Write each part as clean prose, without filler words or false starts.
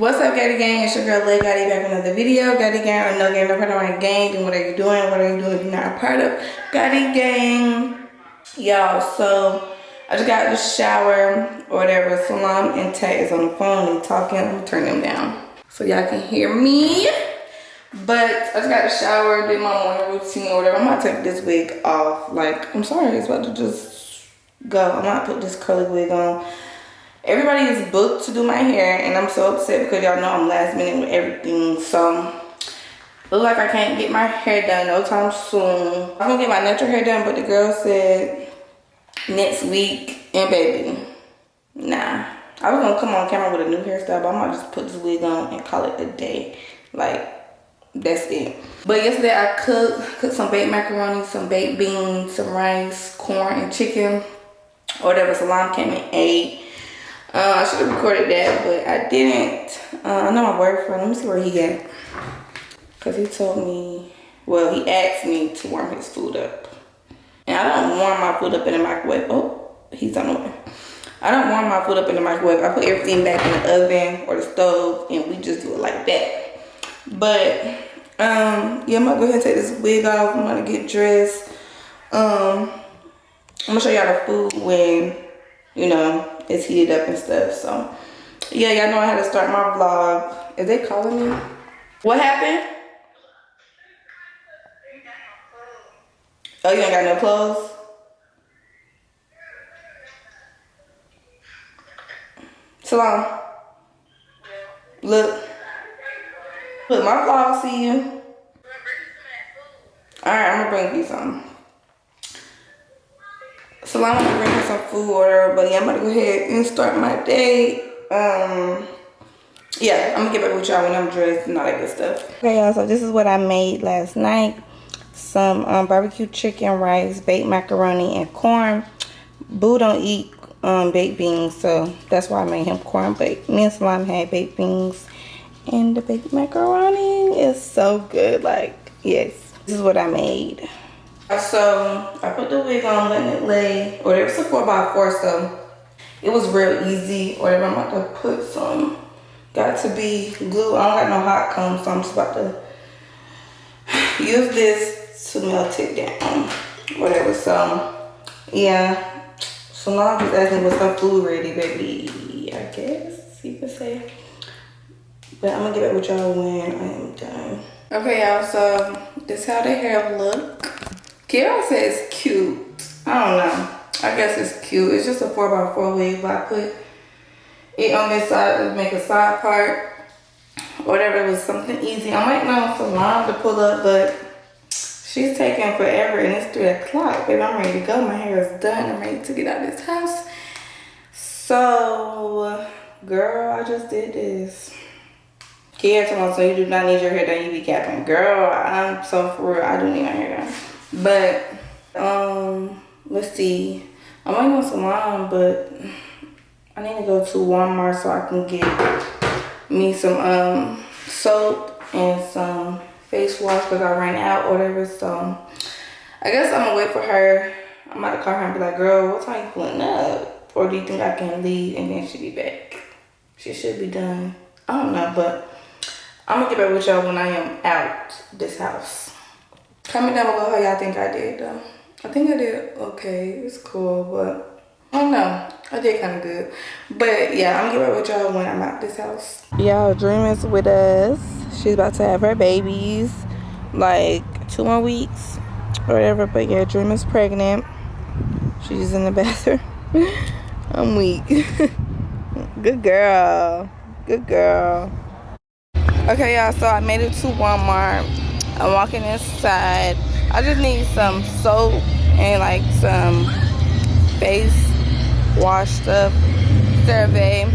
What's up, Gaddy Gang? It's your girl, Lay Gaddy, back with another video. Gaddy Gang or no gang, no part of my gang. Then what are you doing? What are you doing if you're not a part of Gaddy Gang? Y'all, so I just got out of the shower or whatever. Salam and Tat is on the phone. They talking. I'm gonna turn them down so y'all can hear me. But I just got out of the shower, did my morning routine or whatever. I'm gonna take this wig off. Like, I'm sorry, it's about to just go. I'm gonna put this curly wig on. Everybody is booked to do my hair, and I'm so upset because y'all know I'm last minute with everything. So, look like I can't get my hair done no time soon. I'm gonna get my natural hair done, but the girl said next week, and baby, nah. I was gonna come on camera with a new hairstyle, but I might just put this wig on and call it a day. Like, that's it. But yesterday I cooked some baked macaroni, some baked beans, some rice, corn, and chicken, or whatever. Salam came and ate. I should have recorded that, but I didn't. I know my boyfriend. Let me see where he at. Because he told me, well, he asked me to warm his food up. And I don't warm my food up in the microwave. Oh, he's on the way. I don't warm my food up in the microwave. I put everything back in the oven or the stove, and we just do it like that. But, yeah, I'm going to go ahead and take this wig off. I'm going to get dressed. I'm going to show y'all the food when, you know, it's heated up and stuff. So yeah, y'all know I had to start my vlog. Is they calling me? What happened? Oh, you ain't got no clothes? Salam. Look, my vlog. See you. Alright, I'm gonna bring you some. So I'm gonna bring her some food order, but yeah, I'm gonna go ahead and start my day. Yeah, I'm gonna get back with y'all when I'm dressed and all that good stuff. Okay, y'all, so this is what I made last night. Some barbecue chicken, rice, baked macaroni, and corn. Boo don't eat baked beans, so that's why I made him corn. But me and Salam had baked beans, and the baked macaroni is so good. Like, yes, this is what I made. So I put the wig on, letting it lay, or it was a 4x4, so it was real easy. Or I'm about to put some, got to be glue. I don't got no hot comb, so I'm just about to use this to melt it down, whatever. So yeah, so now I'm just asking what's her food ready, baby, I guess you could say. But I'm gonna get back with y'all when I am done. Okay, y'all, so this is how the hair look. Kiara says it's cute. I don't know. I guess it's cute. It's just a 4x4 wig, but I put it on this side to make a side part. Whatever, it was something easy. I'm waiting on Salam to pull up, but she's taking forever, and it's 3 o'clock. Baby, I'm ready to go. My hair is done. I'm ready to get out of this house. So, girl, I just did this. Kiara told me, so you do not need your hair done, you be capping. Girl, I'm so for real, I do need my hair done. But, let's see. I'm waiting on Salam, but I need to go to Walmart so I can get me some soap and some face wash because I ran out or whatever. So, I guess I'm going to wait for her. I'm about to call her and be like, girl, what time you pulling up? Or do you think I can leave and then she'll be back? She should be done. I don't know, but I'm going to get back with y'all when I am out this house. Comment down below how y'all think I did though. I think I did okay. It's cool, but I don't know. I did kind of good. But yeah, I'm gonna get back with y'all when I'm out this house. Y'all, Dream is with us. She's about to have her babies. Like 2 more weeks or whatever. But yeah, Dream is pregnant. She's in the bathroom. I'm weak. Good girl. Good girl. Okay, y'all, so I made it to Walmart. I'm walking inside. I just need some soap and like some face wash stuff, CeraVe.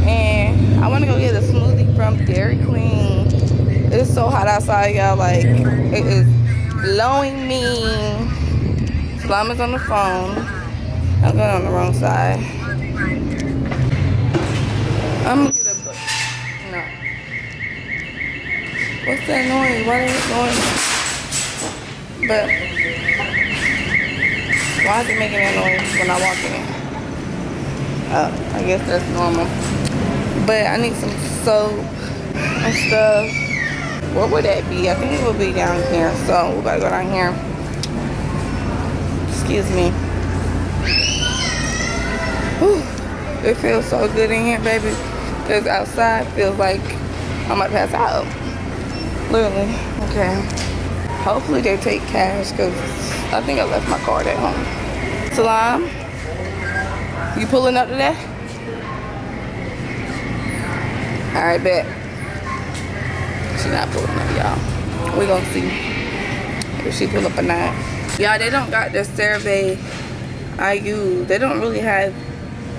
And I want to go get a smoothie from Dairy Queen. It's so hot outside, y'all. Like, it is blowing me. Slum is on the phone. I'm going on the wrong side. I'm gonna get a book. No. What's that noise? Why is it noise? But why is it making that noise when I walk in? I guess that's normal. But I need some soap and stuff. Where would that be? I think it will be down here. So we gotta go down here. Excuse me. Whew. It feels so good in here, baby. Because outside feels like I'm about to pass out. Literally. Okay. Hopefully they take cash because I think I left my card at home. Salam, you pulling up today? Alright, bet. She not pulling up, y'all. We gonna see if she pull up or not. Y'all, they don't got the survey I use. They don't really have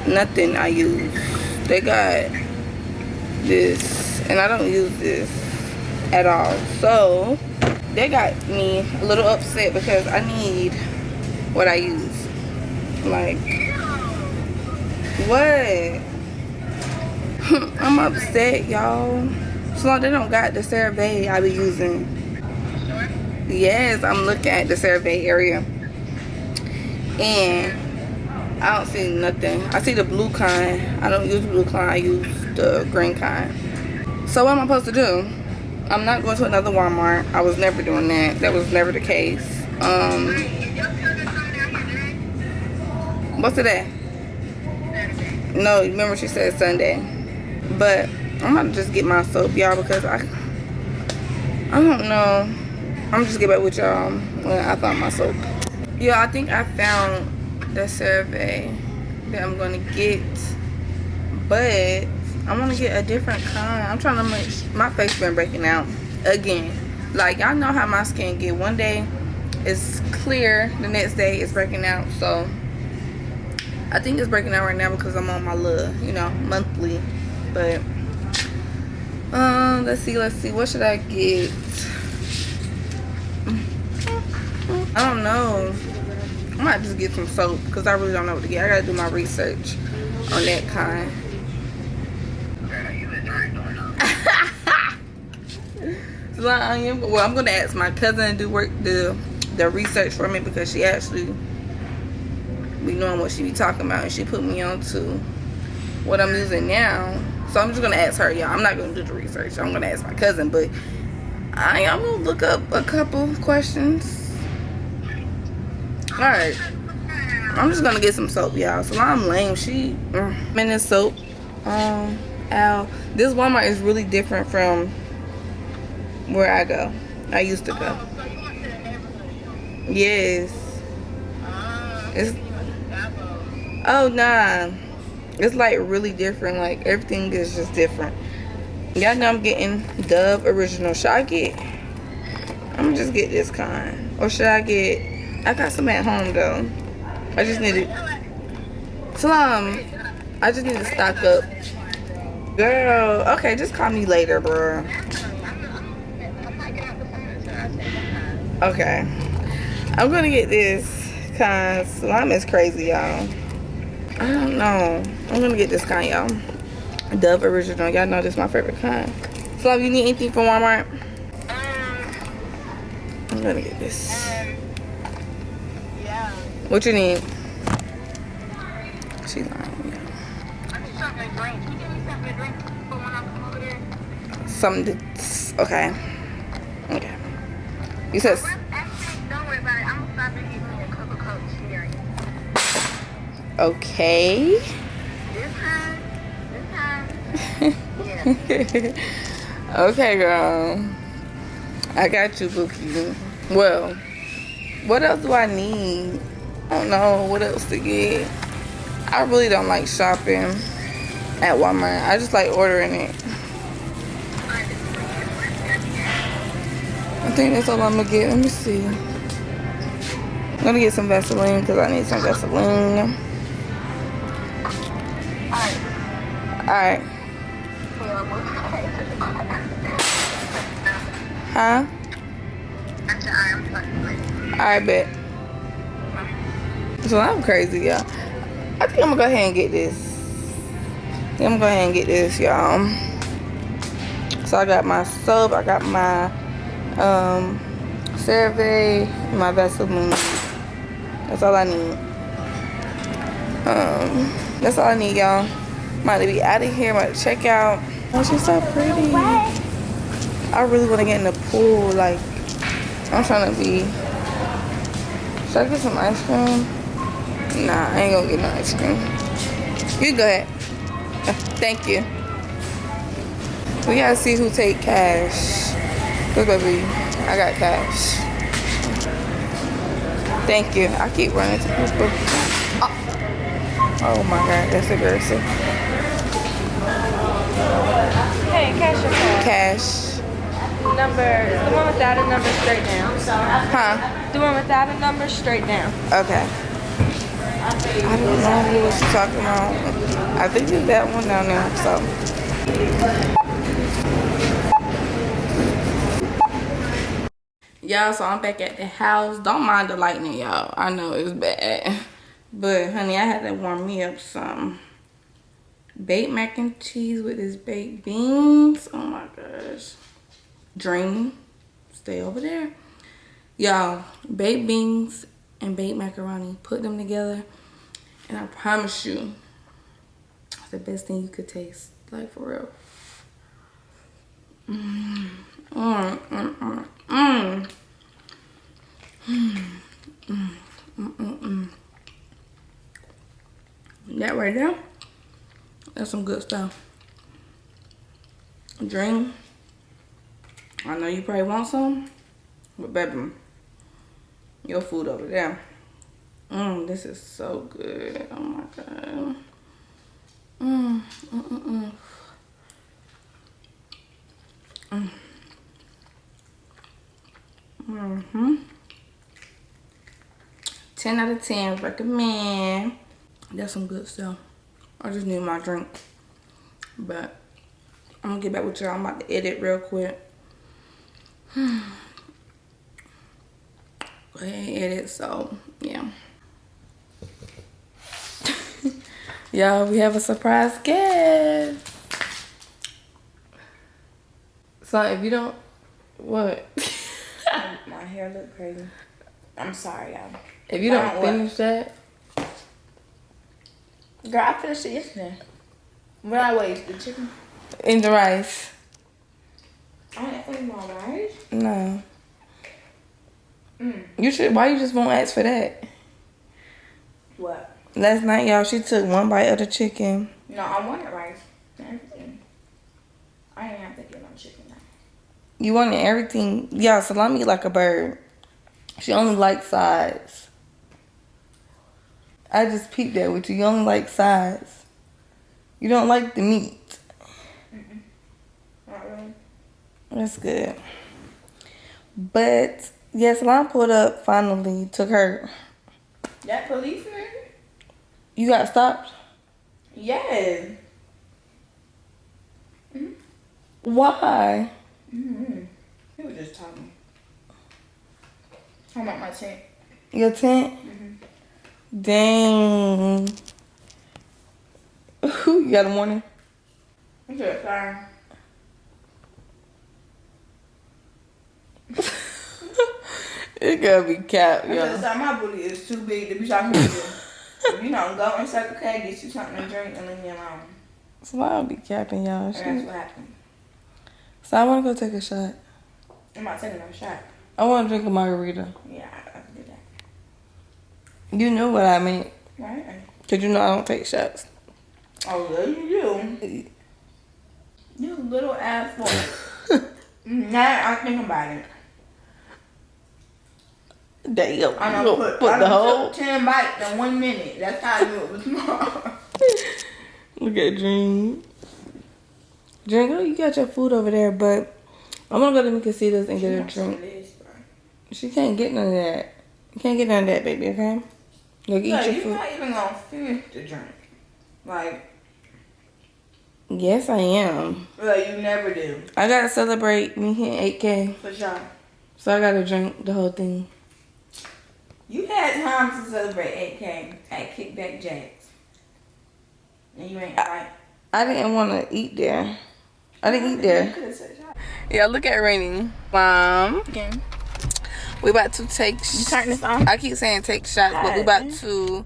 nothing I use. They got this, and I don't use this at all. So they got me a little upset because I need what I use. Like, what? I'm upset, y'all. So they don't got the survey I be using. Yes, I'm looking at the survey area, and I don't see nothing. I see the blue kind. I don't use the blue kind. I use the green kind. So what am I supposed to do? I'm not going to another Walmart. I was never doing that. That was never the case. What's today? No, remember she said Sunday. But I'm gonna just get my soap, y'all, because I don't know. I'm just get back with y'all when I found my soap. Yeah, I think I found the survey that I'm gonna get, but I want to get a different kind. I'm trying to make my face been breaking out again. Like, y'all know how my skin get. One day it's clear, the next day it's breaking out. So I think it's breaking out right now because I'm on my little, you know, monthly. But let's see, what should I get? I don't know. I might just get some soap because I really don't know what to get. I gotta do my research on that kind. So I'm gonna ask my cousin to do the research for me because she actually be knowing what she be talking about, and she put me on to what I'm using now. So I'm just gonna ask her, y'all. I'm not gonna do the research. I'm gonna ask my cousin, but I'm gonna look up a couple questions. Alright. I'm just gonna get some soap, y'all. So I'm lame. She in this soap. This Walmart is really different from where I go. I used to go. Yes. It's nah. It's like really different. Like everything is just different. Y'all know I'm getting Dove Original. Should I get? I'm gonna just get this kind. Or should I get? I got some at home though. I just need it. I just need to stock up. Girl, okay, just call me later, bro. Okay. I'm gonna get this kind. Slime is crazy, y'all. I don't know. I'm gonna get this kind, y'all. Dove Original. Y'all know this is my favorite kind. So, if you need anything from Walmart, I'm gonna get this. Yeah. What you need? She lying. I need something to drink. Can you give me something to drink for when I come over there? Something to, okay. Okay. You said. Actually, don't worry about it. I'm gonna stop and get me a cup of Coke cherry. Okay. This time, yeah. Okay, girl. I got you, Bookie. Well, what else do I need? I don't know what else to get. I really don't like shopping at Walmart. I just like ordering it. I think that's all I'm gonna get. Let me see. I'm gonna get some Vaseline because I need some Vaseline. Alright. Huh? Alright, bet. So I'm crazy, y'all. I think I'm gonna go ahead and get this. Y'all. So I got my soap, I got my CeraVe, my Vaseline. That's all I need. That's all I need, y'all. About to be out of here. About to check out. Oh, she's so pretty. I really want to get in the pool. Like, I'm trying to be. Should I get some ice cream? Nah, I ain't gonna get no ice cream. You go ahead. Thank you. We gotta see who take cash. Look, baby, I got cash. Thank you. I keep running to people. Oh my God, that's aggressive. Hey, cash your card. Cash. Number, the one without a number straight down. Huh? The one without a number straight down. Okay. I don't know who was talking about. I think it's that one down there, so. Y'all, so I'm back at the house. Don't mind the lightning, y'all. I know it's bad. But, honey, I had to warm me up some baked mac and cheese with this baked beans. Oh, my gosh. Dream. Stay over there. Y'all, baked beans and baked macaroni. Put them together. And I promise you, it's the best thing you could taste. Like, for real. That right there, that's some good stuff. Dream. I know you probably want some, but baby, your food over there. This is so good. Oh my God. Mm-hmm. 10 out of 10, recommend. That's some good stuff. I just need my drink. But I'm gonna get back with y'all. I'm about to edit real quick. Go ahead and edit, so yeah. Y'all, we have a surprise guest. So if you don't, what? My hair look crazy. I'm sorry, y'all. If you don't finish that. Girl, I finished it yesterday. What I waste? The chicken? In the rice. I didn't finish my rice? No. You should, why you just won't ask for that? What? Last night, y'all, she took one bite of the chicken. No, I wanted rice and everything. I didn't have to get no chicken now. You wanted everything. Y'all, Salami like a bird. She only likes sides. I just peeped that with you. You only like sides. You don't like the meat. Not really. That's good. But, yeah, Salami pulled up finally. Took her. That policeman? You got stopped? Yes. Why? He was just talking. I'm at my tent. Your tent? Dang. You got a warning? I'm just sorry. It gotta be cap, I'm yo. just sorry. My booty is too big to be talking to you. If you don't go inside the cage, get you something to drink and leave me alone. So I'll be capping, y'all. And that's what happened. So I wanna go take a shot. I'm not taking no shot. I wanna drink a margarita. Yeah, I can do that. You knew what I meant. Right. Cause you know I don't take shots. Oh, yeah, you do. You little ass boy. Now I think about it. Damn. I You don't gonna put the whole. took 10 bites in 1 minute. That's how I knew it was small. Look at Dream. Dream, oh, you got your food over there, but I'm gonna go to Mikasitas and get a drink. She can't get none of that. You can't get none of that, baby, okay? Go eat your You're food. not even gonna finish the drink. Like, Yes, I am. you never do. I gotta celebrate me hitting 8K. For sure. So I gotta drink the whole thing. You had time to celebrate 8K at Kickback Jacks. And you ain't like. I didn't want to eat there. I didn't eat You there. could have said shot. Yeah, look at Rainy. Again. We about to take. You turn this on? I keep saying take shots, but we about to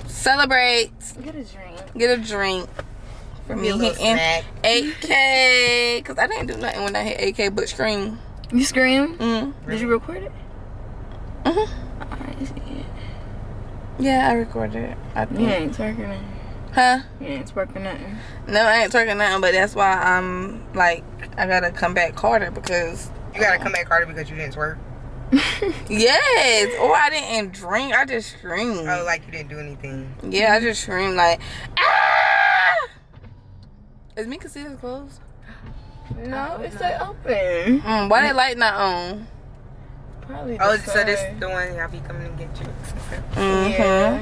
Celebrate. Get a drink. Get a drink. For me Get a little hitting snack. 8K. Because I didn't do nothing when I hit 8K but scream. You scream? Mm-hmm. Did you record it? Mm-hmm. Alright, see it. Yeah, I recorded it. I think. You ain't twerking nothing. Huh? You ain't twerking nothing. No, I ain't twerking nothing, but that's why I'm like, I gotta come back harder because. You gotta come back harder because you didn't twerk. Yes. Or I didn't drink. I just screamed. Oh, like you didn't do anything. Yeah, I just screamed like, ah! Is Mika Cita's closed? No, it's still open. Why that light not on? Probably. Oh, the so this sun. the one y'all be coming and get you. Yeah.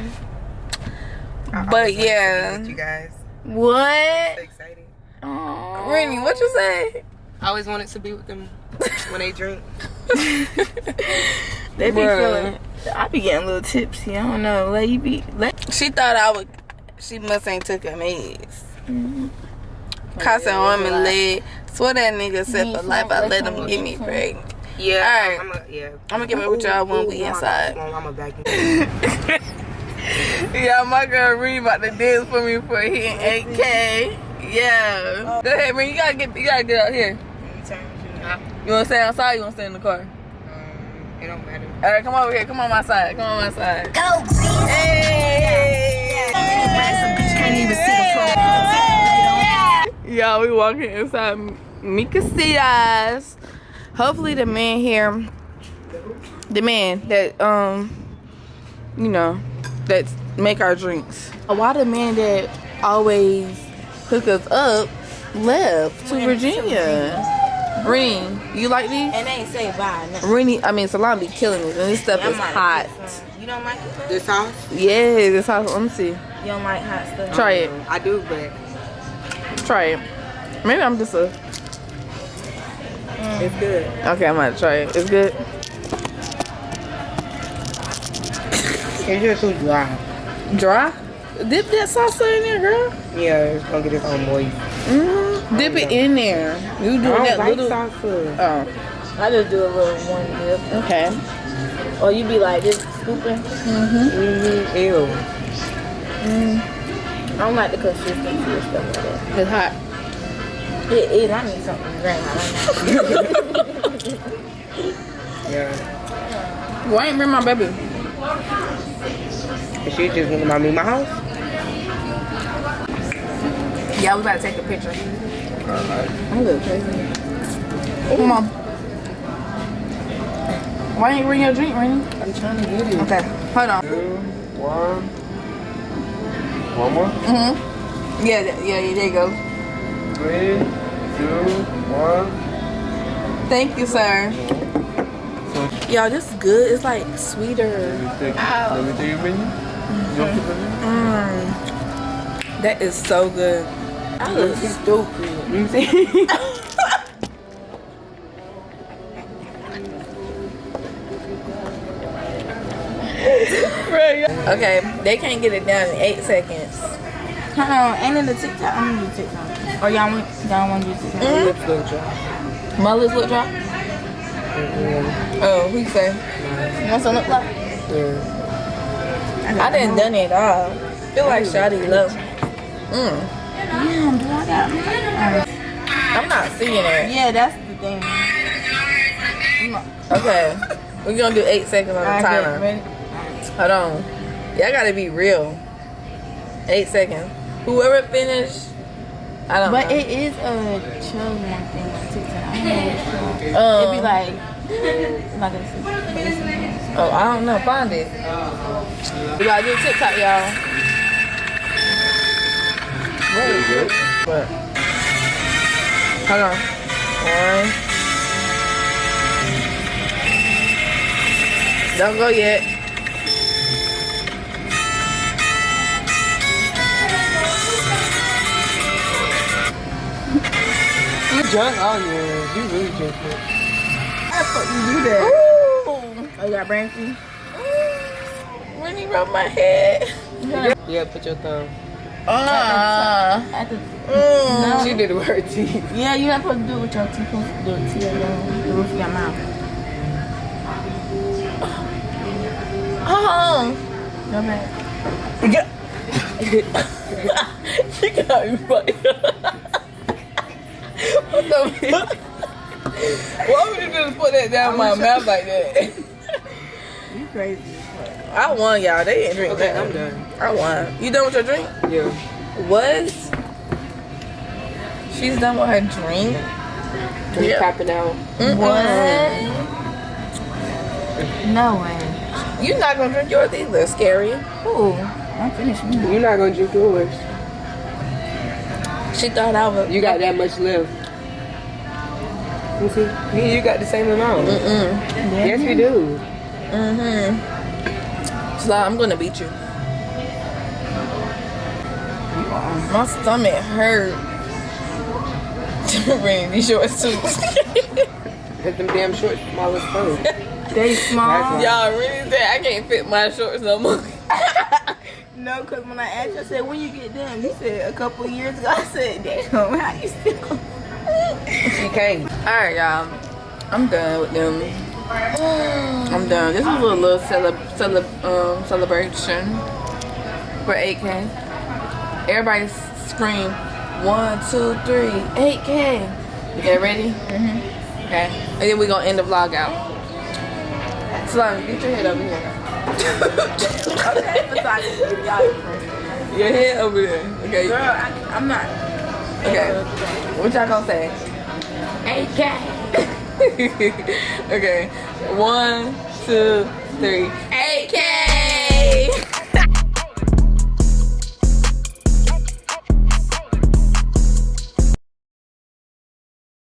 But yeah. You guys. What? So excited. Oh. Rennie, what you say? I always wanted to be with them when they drink. They be Bruh. feeling. I be getting a little tipsy. I don't know. Let you be. She thought I would. She must ain't took her meds. Casa arm and leg. Swear that nigga said for life I let him get me pregnant. Yeah. Alright. Yeah. I'm gonna get back with y'all when we inside. I'm a back. Yeah, my girl Rennie about to dance for me for hitting 8K. Yeah. Go ahead, Rennie. You gotta get out here. You wanna stay outside or you wanna stay in the car? It don't matter. Alright, come over here. Come on my side. Come on my side. Go, bitch. Hey! Can't even see the Y'all, we walking inside Mika Cita's. Hopefully the man here, the man that you know, that make our drinks. Why the man that always hook us up left to Virginia? Rennie, you like these? And they ain't say bye. No. Rennie, I mean Salam be killing this, and this stuff Yeah, is I might hot. get some. You don't like it? This sauce? Yeah, this hot. Let me see. You don't like hot stuff? Try it. I do, but Try it. Maybe I'm just a. it's good. Okay, I'm gonna try it. It's good. It's just too dry. Dry? Dip that salsa in there, girl. Yeah, it's gonna get its own moist. Dip it in there. You I doing don't that like little? salsa. Oh, I just do a little one dip. okay. Or you be like this scooping. Ew. I don't like the consistency of stuff like that. It's hot. It is. I need something to drink. Yeah. Why ain't bring my baby? And she just went to my house. Yeah, we gotta take a picture. I'm a little crazy. Come on. Why ain't you bring your drink, Rennie? I'm trying to get it. Okay, hold on. 2, 1. One more. Yeah, there you go. 3, 2, 1. Thank you, sir. Y'all, this is good. It's like sweeter. Let me take your menu. You want the menu? That is so good. I look stupid. Okay, they can't get it down in 8 seconds. Hold on, ain't in the TikTok. I'm gonna do TikTok. Or y'all want to do TikTok? Lips look dry. My lips look dry? Oh, who you say? You want some lip gloss? Yeah. I didn't done it all. Feel like Shawty low. Damn, do I got? I'm not seeing it. Yeah, that's the thing. Okay, we're gonna do 8 seconds on the Alright, timer. ready? Hold on. Y'all gotta be real. 8 seconds. Whoever finished, I don't But know. it is a children thing on TikTok. I don't know what's it Um, be like a face. Oh, I don't know. Find it. We gotta do TikTok, y'all. What? Hold on. 1. Don't go yet. You drunk? Oh yeah, you really drunk. How the fuck you do that? Ooh. Oh, you got brain food? Rennie rubbed my head. Yeah, put your thumb. At the, Mm. She did it with her teeth. yeah, you're not supposed to do it with your teeth. You're supposed to do it to the roof of your mouth. Oh. Go back. She got me fucked up. What the fuck? Why would you just put that down my mouth like that? You crazy. I won, y'all. They didn't drink Okay, that. I'm done. I won. You done with your drink? Yeah. What? She's done with her drink? Just tapping out. What? No way. You not gonna drink yours either, Scary. Ooh, I'm finished. You're not gonna drink yours. She thought I was. You got that much left. You see? You got the same amount. Yes, we do. So I'm gonna beat you. My stomach hurt. Bring these shorts too. Cause them damn shorts small as fuck. They small. Y'all really said I can't fit my shorts no more. No, because when I asked you, I said, when you get them? You said a couple years ago. I said, damn, how you still? She came. Alright, y'all. I'm done with them. I'm done. This was a little celebration for 8K. Everybody scream 1, 2, 3, 8K. Okay, ready? Okay. And then we're gonna end the vlog out. Slime, get your head over here. Your head over there. Okay. Girl, I'm not. Okay. What y'all gonna say? 8K. Okay. 1, 2, 3. 8K.